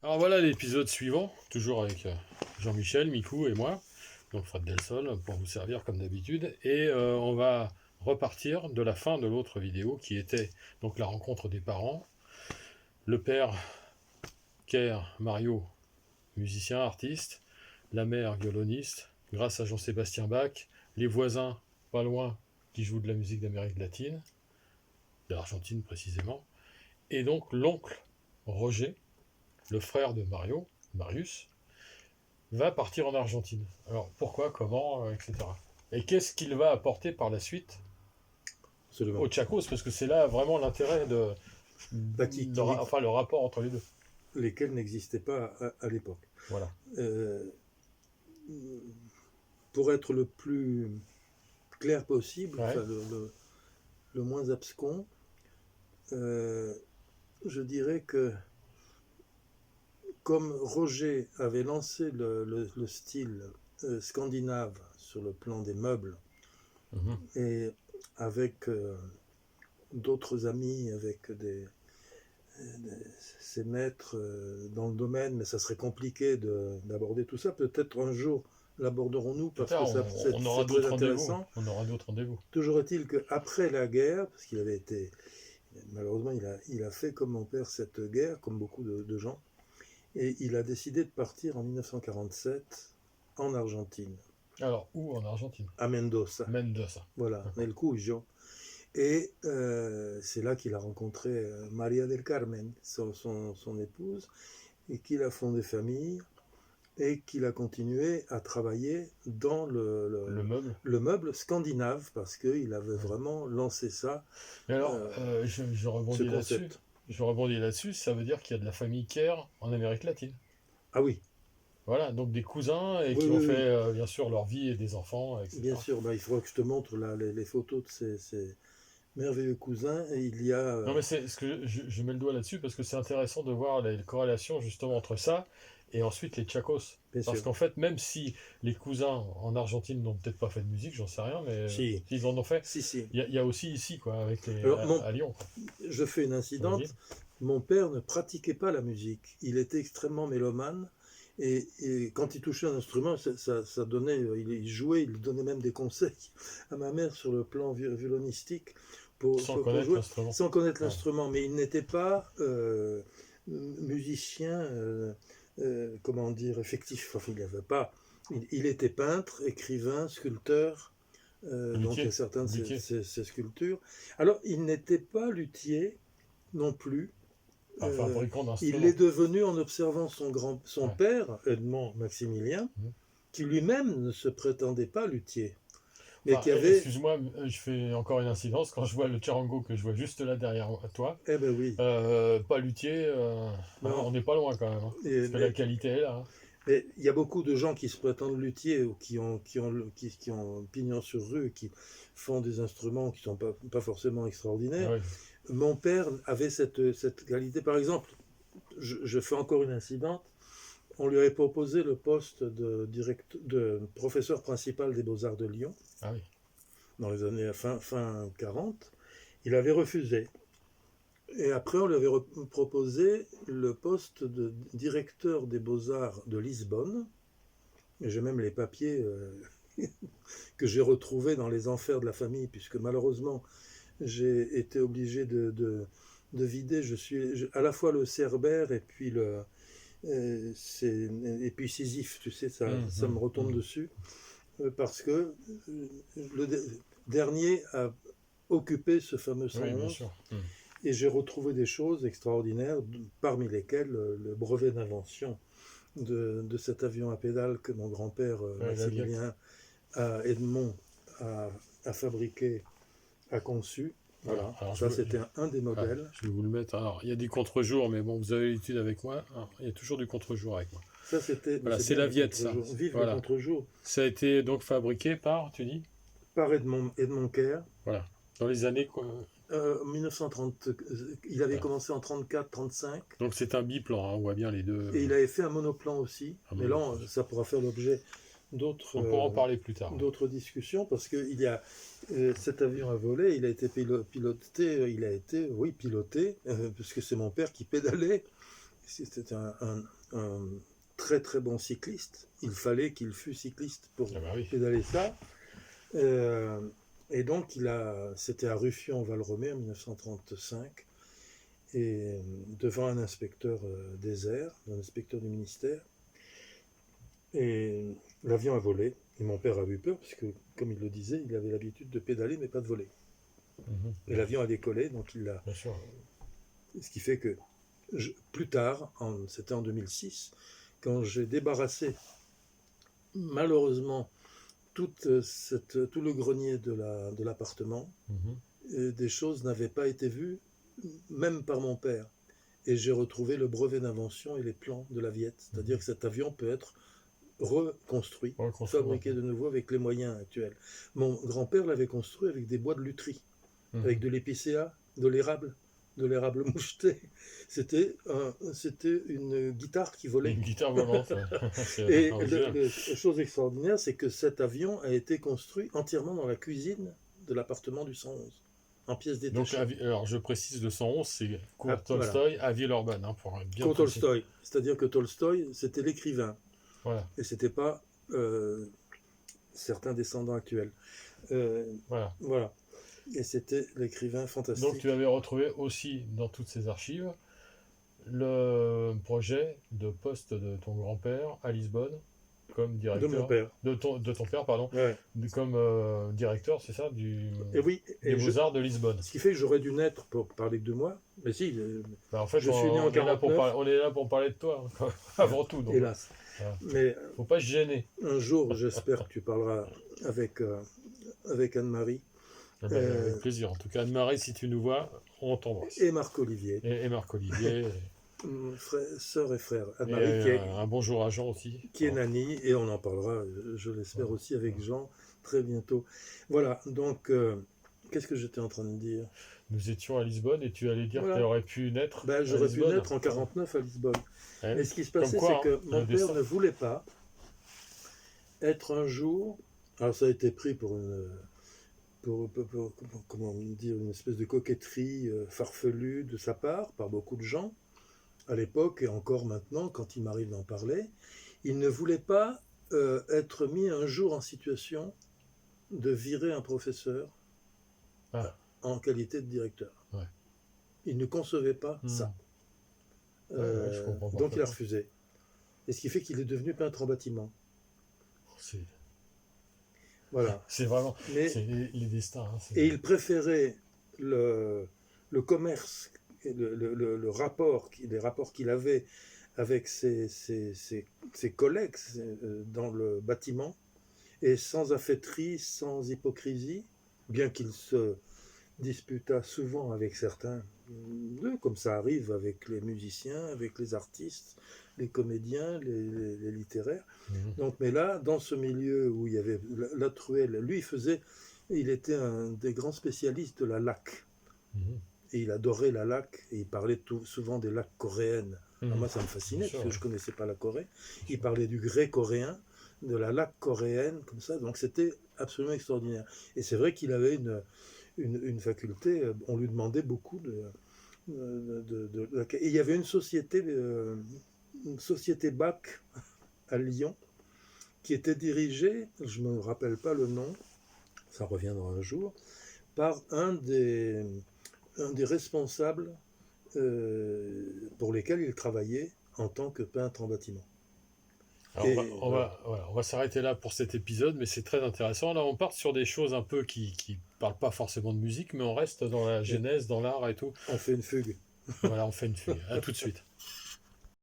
Alors voilà l'épisode suivant, toujours avec Jean-Michel, Mikou et moi, donc Fred Delsol, pour vous servir comme d'habitude. Et on va repartir de la fin de l'autre vidéo qui était donc la rencontre des parents. Le père, Kerr, Mario, musicien, artiste, la mère, violoniste, grâce à Jean-Sébastien Bach, les voisins, pas loin, qui jouent de la musique d'Amérique latine, de l'Argentine précisément. Et donc l'oncle, Roger, le frère de Mario, Marius, va partir en Argentine. Alors pourquoi, comment, etc. Et qu'est-ce qu'il va apporter par la suite Absolument. au Chacos? Parce que c'est là vraiment l'intérêt de, enfin, le rapport entre les deux. Lesquels n'existaient pas à l'époque. Voilà. Pour être le plus clair possible, Ouais. enfin, le moins abscon, je dirais que comme Roger avait lancé le style scandinave sur le plan des meubles, et avec d'autres amis, avec ses maîtres dans le domaine, mais ça serait compliqué d'aborder tout ça. Peut-être un jour l'aborderons-nous parce que c'est très intéressant. On aura d'autres rendez-vous. Toujours est-il qu'après la guerre, parce qu'il avait été, malheureusement, il a fait comme mon père cette guerre, comme beaucoup de gens, et il a décidé de partir en 1947 en Argentine. Alors, où en Argentine? À Mendoza. Mendoza. Voilà, nel Cuyo. Et c'est là qu'il a rencontré Maria del Carmen, son épouse, et qu'il a fondé famille, et qu'il a continué à travailler dans le meuble scandinave, parce qu'il avait vraiment lancé ça. Mais alors, je rebondis là-dessus. Je rebondis là-dessus, ça veut dire qu'il y a de la famille Kerr en Amérique latine. Ah oui. Voilà, donc des cousins et qui ont fait bien sûr leur vie et des enfants, etc. Bien sûr, il faudra que je te montre là, les photos de ces merveilleux cousins. Et il y a... Non mais c'est ce que je mets le doigt là-dessus parce que c'est intéressant de voir les corrélations justement entre ça et ensuite les Chacos. Parce qu'en fait, même si les cousins en Argentine n'ont peut-être pas fait de musique, j'en sais rien, mais s'ils en ont fait, il y a aussi ici, quoi, avec les, à Lyon. Quoi. Je fais une incidente. Mon père ne pratiquait pas la musique. Il était extrêmement mélomane. Et quand il touchait un instrument, ça donnait, il jouait, il donnait même des conseils à ma mère sur le plan violonistique sans connaître l'instrument. Mais il n'était pas musicien, comment dire, effectif. Enfin, il n'avait pas. Il était peintre, écrivain, sculpteur. Donc il y a certaines de ces sculptures. Alors il n'était pas luthier non plus. Il l'est devenu en observant son père, Edmond Maximilien, qui lui-même ne se prétendait pas luthier. Mais qui avait... Excuse-moi, je fais encore une incidence. Quand je vois le charango que je vois juste là derrière toi, oui. Pas luthier, on n'est pas loin quand même. Hein, parce que la qualité est là. Hein. Mais il y a beaucoup de gens qui se prétendent luthiers ou qui ont pignon sur rue, qui font des instruments qui ne sont pas forcément extraordinaires. Ah oui. Mon père avait cette qualité. Par exemple, je fais encore une incidente. On lui avait proposé le poste de professeur principal des Beaux-Arts de Lyon, dans les années fin 40. Il avait refusé. Et après, on lui avait proposé le poste de directeur des Beaux-Arts de Lisbonne. Et j'ai même les papiers que j'ai retrouvés dans les enfers de la famille, puisque malheureusement, j'ai été obligé de vider. Je suis à la fois le Cerbère et puis puis Sisyphe, tu sais, ça me retombe dessus, parce que le dernier a occupé ce fameux 111, et j'ai retrouvé des choses extraordinaires, parmi lesquelles le brevet d'invention de cet avion à pédales que mon grand-père Maximilien Edmond a fabriqué, a conçu. Voilà, alors ça c'était un des modèles. Je vais vous le mettre. Alors, il y a du contre-jour, mais bon, vous avez l'habitude avec moi. Alors, il y a toujours du contre-jour avec moi. Ça c'était. Voilà, c'est la Viette, ça. Vive le contre-jour. Ça a été donc fabriqué par, tu dis? Par Edmond Kerr. Voilà. Dans les années quoi 1930. Il avait commencé en 34-35. Donc c'est un biplan, hein, on voit bien les deux. Et il avait fait un monoplan aussi. Mais là, ça pourra faire l'objet d'autres. On pourra en parler plus tard. D'autres discussions, parce que il y a cet avion à voler, il a été piloté, piloté, puisque c'est mon père qui pédalait, c'était un très très bon cycliste. Il fallait qu'il fût cycliste pour pédaler ça. Et donc, c'était à Ruffion-Valromey en 1935, et devant un inspecteur des airs, un inspecteur du ministère. Et l'avion a volé, et mon père a eu peur, parce que, comme il le disait, il avait l'habitude de pédaler, mais pas de voler. Et l'avion a décollé, donc il l'a... Bien sûr. Ce qui fait que, plus tard, c'était en 2006, quand j'ai débarrassé, malheureusement, tout le grenier de l'appartement, des choses n'avaient pas été vues, même par mon père. Et j'ai retrouvé le brevet d'invention et les plans de la Viette. C'est-à-dire que cet avion peut être reconstruit, fabriqué de nouveau avec les moyens actuels. Mon grand-père l'avait construit avec des bois de lutherie, avec de l'épicéa, de l'érable moucheté. C'était une guitare qui volait. Une guitare volante. Et la chose extraordinaire, c'est que cet avion a été construit entièrement dans la cuisine de l'appartement du 111, en pièces détachées. Donc, alors je précise, le 111, c'est cours Tolstoï à Villeurbanne, hein, pour bien cours Tolstoï. C'est-à-dire que Tolstoï, c'était l'écrivain. Voilà. Et c'était pas certains descendants actuels. Voilà. Et c'était l'écrivain fantastique. Donc tu avais retrouvé aussi dans toutes ces archives le projet de poste de ton grand-père à Lisbonne comme directeur. De mon père. De ton père, pardon. Ouais. Comme directeur, c'est ça, des Beaux-Arts de Lisbonne. Ce qui fait que j'aurais dû naître pour parler que de moi. Mais si, en fait, je suis né en 49. On est là pour parler de toi, avant tout. Donc. Hélas. Voilà. Mais faut pas se gêner. Un jour, j'espère que tu parleras avec Anne-Marie. Avec plaisir. En tout cas, Anne-Marie, si tu nous vois, on t'embrasse. Et Marc-Olivier. Et Marc-Olivier. Sœur et frère. Anne-Marie, un bonjour à Jean aussi. Qui est Nani, et on en parlera, je l'espère aussi, avec Jean très bientôt. Voilà, donc, qu'est-ce que j'étais en train de dire ? Nous étions à Lisbonne et tu allais dire que tu aurais pu naître à j'aurais pu Lisbonne. naître en 49 à Lisbonne. Et ce qui se passait, quoi, c'est que mon père ne voulait pas être un jour... Alors ça a été pris pour comment dire, une espèce de coquetterie farfelue de sa part, par beaucoup de gens, à l'époque et encore maintenant, quand il m'arrive d'en parler. Il ne voulait pas être mis un jour en situation de virer un professeur en qualité de directeur. Ouais. Il ne concevait pas ça. Donc il a refusé. Et ce qui fait qu'il est devenu peintre en bâtiment. Voilà. C'est vraiment les destins. Hein, et il préférait le commerce, les rapports qu'il avait avec ses collègues dans le bâtiment, et sans affaîtrie, sans hypocrisie, bien qu'il se disputât souvent avec certains d'eux, comme ça arrive avec les musiciens, avec les artistes, les comédiens, les littéraires. Donc, mais là, dans ce milieu où il y avait la truelle, lui, il était un des grands spécialistes de la laque. Et il adorait la laque, et il parlait souvent des laques coréennes. Alors moi, ça me fascinait, parce que je ne connaissais pas la Corée. Il parlait du grès coréen, de la laque coréenne, comme ça. Donc, c'était absolument extraordinaire. Et c'est vrai qu'il avait une faculté, on lui demandait beaucoup et il y avait une société BAC à Lyon qui était dirigée, je ne me rappelle pas le nom, ça reviendra un jour, par un des responsables pour lesquels il travaillait en tant que peintre en bâtiment. Alors on va s'arrêter là pour cet épisode, mais c'est très intéressant. Là, on part sur des choses un peu qui parlent pas forcément de musique, mais on reste dans la genèse, dans l'art et tout. On fait une fugue. Voilà, on fait une fugue. À tout de suite.